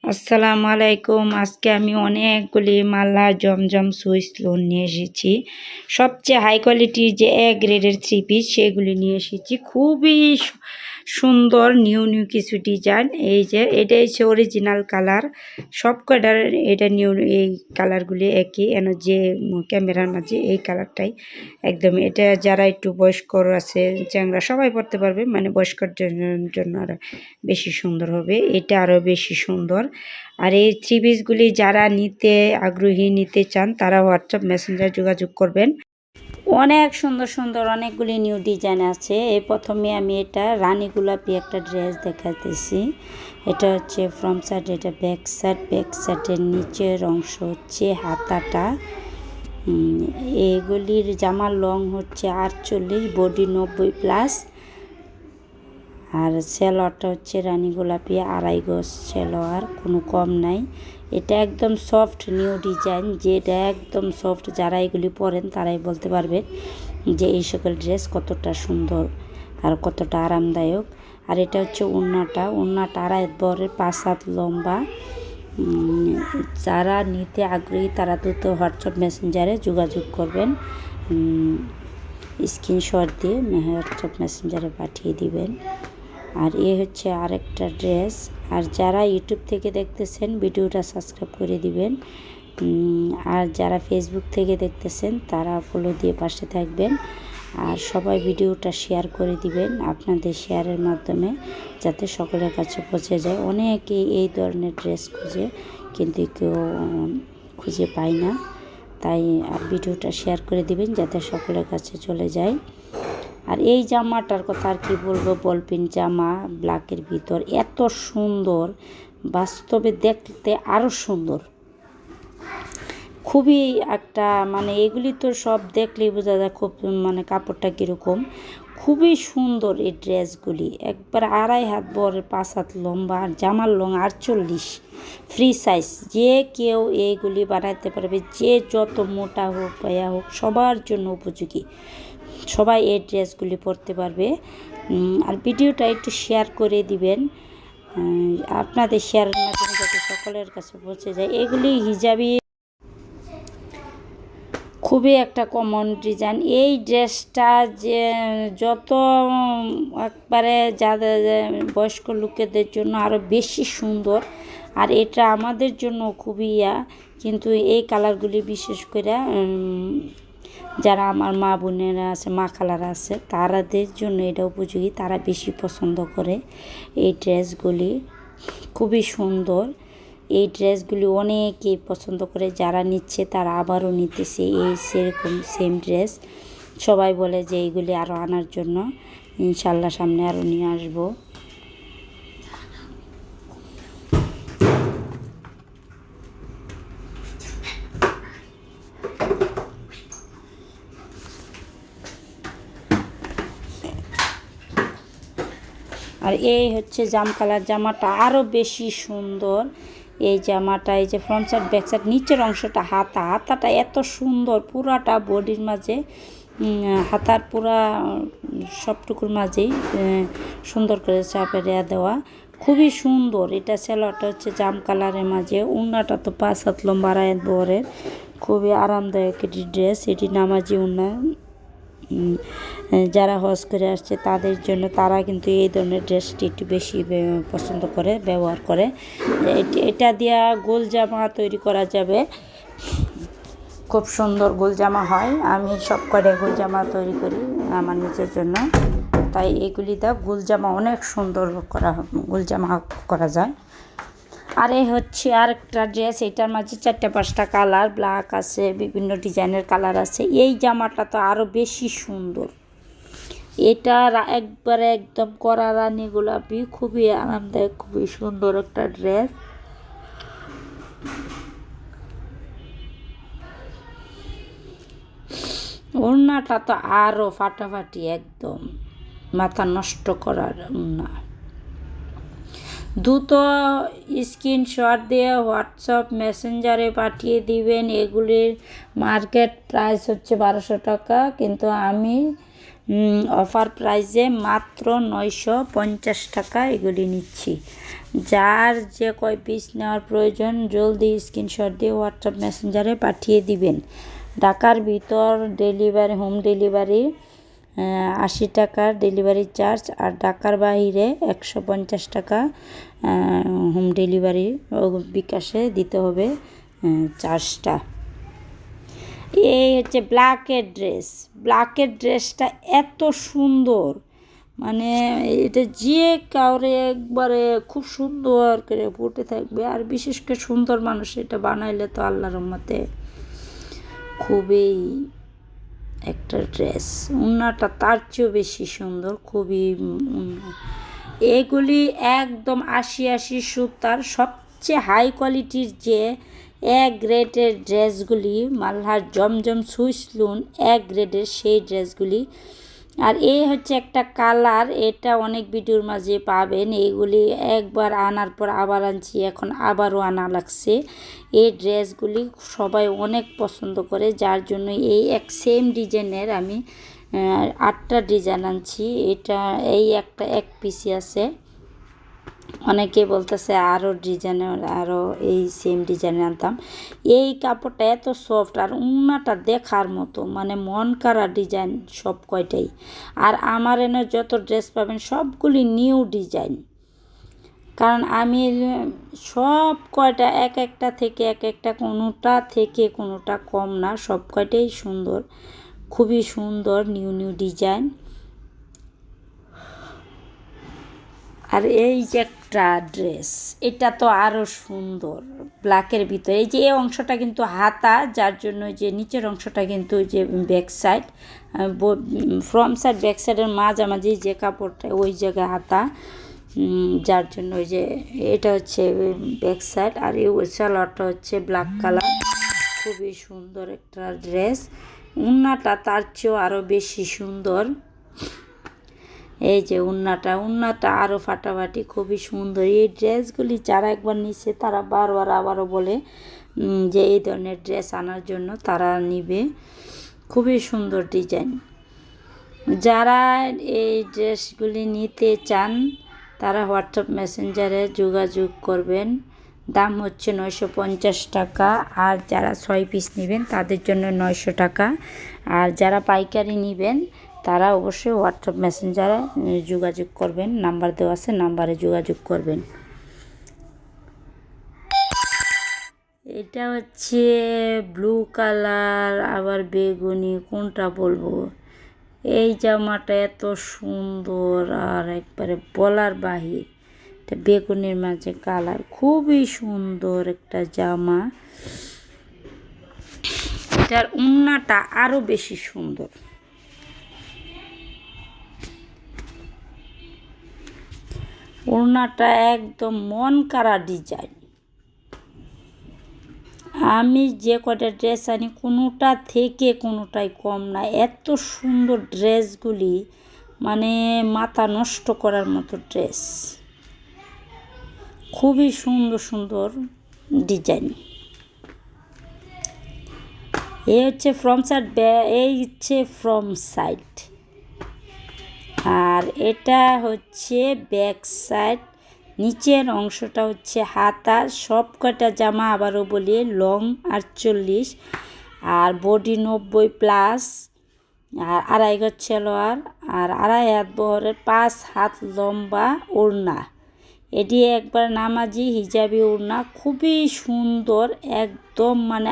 আসসালামু আলাইকুম। আজকে আমি অনেকগুলি মালা জমজম সুইস লোন নিয়ে এসেছি। সবচেয়ে হাই কোয়ালিটির যে এ গ্রেডের থ্রি পিস সেগুলি নিয়ে এসেছি। খুবই সুন্দর নিউ কিছু ডিজাইন। এই যে এটা হচ্ছে অরিজিনাল কালার। সব কটার এটা নিউ এই কালারগুলি একই যে ক্যামেরার মাঝে এই কালারটাই একদম। এটা যারা একটু বয়স্কর আছে চ্যাংরা সবাই পরতে পারবে, মানে বয়স্কর জন্য আরো বেশি সুন্দর হবে। এটা আরও বেশি সুন্দর। আর এই থ্রি পিসগুলি যারা নিতে আগ্রহী, নিতে চান, তারা হোয়াটসঅ্যাপ মেসেঞ্জার যোগাযোগ করবেন। অনেক সুন্দর অনেকগুলি নিউ ডিজাইন আছে। এই প্রথমে আমি এটা রানী গোলাপি একটা ড্রেস দেখাতেছি। এটা হচ্ছে ফ্রন্ট সাইড, এটা ব্যাক সাইডের নিচের অংশ হচ্ছে হাতাটা। এগুলির জামার লং হচ্ছে 48, বডি 90+। আর সেলোয়ারটা হচ্ছে রানী গোলাপি, 2.5 গজ সেলোয়ার, কোনো কম নাই। এটা একদম সফট নিউ ডিজাইন, যেটা একদম সফট। যারা এগুলি পরেন তারাই বলতে পারবেন যে এই সকল ড্রেস কতটা সুন্দর আর কতটা আরামদায়ক। আর এটা হচ্ছে ওড়নাটা 2.5 বরের 5 হাত লম্বা। যারা নিতে আগ্রহী তারা দ্রুত হোয়াটসঅ্যাপ মেসেঞ্জারে যোগাযোগ করবেন। স্ক্রিনশট দিয়ে হোয়াটসঅ্যাপ মেসেঞ্জারে পাঠিয়ে দিবেন। আর এ হচ্ছে আরেকটা ড্রেস। আর যারা ইউটিউব থেকে দেখতেছেন ভিডিওটা সাবস্ক্রাইব করে দিবেন। আর যারা ফেসবুক থেকে দেখতেছেন তারা ফলো দিয়ে পাশে থাকবেন। আর সবাই ভিডিওটা শেয়ার করে দিবেন আপনাদের শেয়ারের মাধ্যমে, যাতে সকলের কাছে পৌঁছে যায়। অনেকেই এই ধরনের ড্রেস খুঁজে, কিন্তু কেউ খুঁজে পায় না। তাই ভিডিওটা শেয়ার করে দিবেন যাতে সকলের কাছে চলে যায়। আর এই জামাটার কথা আর কি বলবো, বলপিন জামা ব্ল্যাকের ভিতর, এত সুন্দর, বাস্তবে দেখতে আরও সুন্দর। খুবই একটা মানে এগুলি তো সব দেখলেই বোঝা যায় খুব মানে কাপড়টা কীরকম। খুবই সুন্দর এই ড্রেসগুলি, একবার 2.5 হাত বরের 5 হাত লম্বা। আর জামার লং 48, ফ্রি সাইজ। যে কেউ এইগুলি বানাইতে পারবে, যে যত মোটা হোক পায়া হোক, সবার জন্য উপযোগী। সবাই এই ড্রেসগুলি পরতে পারবে। আর ভিডিওটা একটু শেয়ার করে দিবেন, আপনাদের শেয়ারের মাধ্যমে যাতে সকলের কাছে পৌঁছে যায়। এগুলি হিজাবি, খুবই একটা কমন ডিজাইন। এই ড্রেসটা যে যত একবারে যাদের বয়স্ক লোকেদের জন্য আরও বেশি সুন্দর। আর এটা আমাদের জন্য খুবই কিন্তু এই কালারগুলি বিশেষ করে যারা আমার মা বোনেরা আছে, মা খালারা আছে, তারাদের জন্য এটা উপযোগী। তারা বেশি পছন্দ করে এই ড্রেসগুলি, খুবই সুন্দর। এই ড্রেসগুলি অনেকেই পছন্দ করে, যারা নিচ্ছে তারা আবারও নিতেছে এই সেরকম সেম ড্রেস। সবাই বলে যে এইগুলি আরও আনার জন্য। ইনশাল্লাহ সামনে আরও নিয়ে আসবো। আর এই হচ্ছে জাম কালার জামাটা, আরও বেশি সুন্দর। এই জামাটা এই যে ফ্রন্ট সাইড ব্যাক সাইড, নিচের অংশটা হাতাটা এত সুন্দর, পুরাটা বডির মাঝে, হাতার পুরা সবটুকুর মাঝেই সুন্দর করে চাপে দেওয়া, খুবই সুন্দর। এটা সেলোয়ারটা হচ্ছে জাম কালারের মাঝে, ওড়নাটা তো 5 হাত লম্বা 2.5 বরের, খুবই আরামদায়ক এটি ড্রেস। এটি নামাজি ওড়না। যারা হজ করে আসছে তাদের জন্য, তারা কিন্তু এই ধরনের ড্রেসটি একটু বেশি পছন্দ করে, ব্যবহার করে। এটা দিয়া গোল জামা তৈরি করা যাবে, খুব সুন্দর গোল জামা হয়। আমি সব করে গোল জামা তৈরি করি আমার নিজের জন্য, তাই এগুলি দা গোল জামা অনেক সুন্দর গোল জামা করা যায়। আর এই হচ্ছে আরেকটা ড্রেস, এটার মাঝে 4-5টা কালার, ব্ল্যাক আছে, বিভিন্ন ডিজাইনের কালার আছে। এই জামাটা তো আরও বেশি সুন্দর। এটা একবারে একদম কড়া রানী গোলাপি, খুবই আরামদায়ক, খুবই সুন্দর একটা ড্রেস। ওড়নাটা তো আরও ফাটাফাটি, একদম মাথা নষ্ট করার ওড়না। দ্রুত স্ক্রিনশট দিয়ে হোয়াটসঅ্যাপ মেসেঞ্জারে পাঠিয়ে দিবেন। এগুলির মার্কেট প্রাইস হচ্ছে 1200 টাকা, কিন্তু আমি অফার প্রাইসে মাত্র 950 টাকা এগুলি নিচ্ছি। যার যে কয় পিস নেওয়ার প্রয়োজন জলদি স্ক্রিনশট দিয়ে হোয়াটসঅ্যাপ মেসেঞ্জারে পাঠিয়ে দিবেন। ঢাকার ভিতর ডেলিভারি, হোম ডেলিভারি 80 টাকার ডেলিভারি চার্জ, আর ঢাকার বাইরে 150 টাকা হোম ডেলিভারি বিকাশে দিতে হবে চার্জটা। এই হচ্ছে ব্ল্যাকের ড্রেস। ব্ল্যাকের ড্রেসটা এত সুন্দর, মানে এটা যে কাউরে একবারে খুব সুন্দর করে ফুটে থাকবে। আর বিশেষ করে সুন্দর মানুষ এটা বানাইলে তো আল্লাহর রহমতে খুবই একটা ড্রেস। উন্নাটা তার চেয়েও বেশি সুন্দর, খুবই। এগুলি একদম 80 সুতার সবচেয়ে হাই কোয়ালিটির যে এক গ্রেডের ড্রেসগুলি, মালহার জমজম সুইসলুন এক গ্রেডের সেই ড্রেসগুলি। আর এই হচ্ছে একটা কালার, এটা অনেক ভিডিওর মাঝে পাবেন। এইগুলি একবার আনার পর আবার আনছি, এখন আবারও আনা লাগছে। এই ড্রেসগুলি সবাই অনেক পছন্দ করে, যার জন্য এই এক সেম ডিজাইনের আমি 8টা ডিজাইন আনছি। এটা এই একটা এক পিসি আছে, অনেকে বলতেছে আরও ডিজাইনের, আরও এই সেম ডিজাইনে আনতাম। এই কাপড়টা এত সফট, আর উন্নাটা দেখার মতো, মানে মন কাড়া ডিজাইন সব কয়টাই। আর আমার এনে যত ড্রেস পাবেন সবগুলি নিউ ডিজাইন, কারণ আমি সব কয়টা এক একটা থেকে এক একটা, কোনোটা থেকে কোনোটা কম না, সব কয়টাই সুন্দর, খুবই সুন্দর নিউ নিউ ডিজাইন। আর এই যে একটা ড্রেস, এটা তো আরও সুন্দর ব্ল্যাকের ভিতরে। এই যে এই অংশটা কিন্তু হাতা, যার জন্য যে নিচের অংশটা কিন্তু যে back side, front side back সাইডের মাঝামাঝি যে কাপড়টা ওই জায়গায় হাতা, যার জন্য ওই যে এটা হচ্ছে ব্যাক সাইড। আর এই সালোয়ারটা হচ্ছে ব্ল্যাক কালার, খুবই সুন্দর একটা ড্রেস। উন্নাটা তার চেয়েও আরও বেশি সুন্দর। এই যে উন্নাটা আরও ফাটাফাটি, খুবই সুন্দর। এই ড্রেসগুলি যারা একবার নিচ্ছে তারা বারবার আবারও বলে যে এই ধরনের ড্রেস আনার জন্য, তারা নিবে। খুবই সুন্দর ডিজাইন। যারা এই ড্রেসগুলি নিতে চান তারা হোয়াটসঅ্যাপ মেসেঞ্জারে যোগাযোগ করবেন। দাম হচ্ছে 950 টাকা। আর যারা 6 পিস নেবেন তাদের জন্য 900 টাকা। আর যারা পাইকারি নেবেন তারা অবশ্যই হোয়াটসঅ্যাপ মেসেঞ্জারে যোগাযোগ করবেন, নাম্বার দেওয়া আছে, নাম্বারে যোগাযোগ করবেন। এটা হচ্ছে ব্লু কালার, আবার বেগুনি, কোনটা বলবো। এই জামাটা এত সুন্দর আর একবারে বলার বাহির। এটা বেগুনির মাঝে কালার, খুবই সুন্দর একটা জামা। এটার উন্নাটা আরও বেশি সুন্দর। ওড়নাটা একদম মন কাড়া ডিজাইন। আমি যে কটা ড্রেস আনি কোনোটা থেকে কোনোটাই কম না। এত সুন্দর ড্রেসগুলি, মানে মাথা নষ্ট করার মতো ড্রেস, খুবই সুন্দর সুন্দর ডিজাইন। এই হচ্ছে ফ্রম সাইড, এই হচ্ছে ফ্রম সাইড, আর এটা হচ্ছে ব্যাক সাইড। নিচের অংশটা হচ্ছে হাতা। সব কটা জামা আবারও বলি লং 48, আর বডি 90+, আর 2.5 গজ সালোয়ার, আর 2.5 হাত বহরের 5 হাত লম্বা ওড়না। এটি একবার নামাজি হিজাবি ওড়না, খুবই সুন্দর একদম, মানে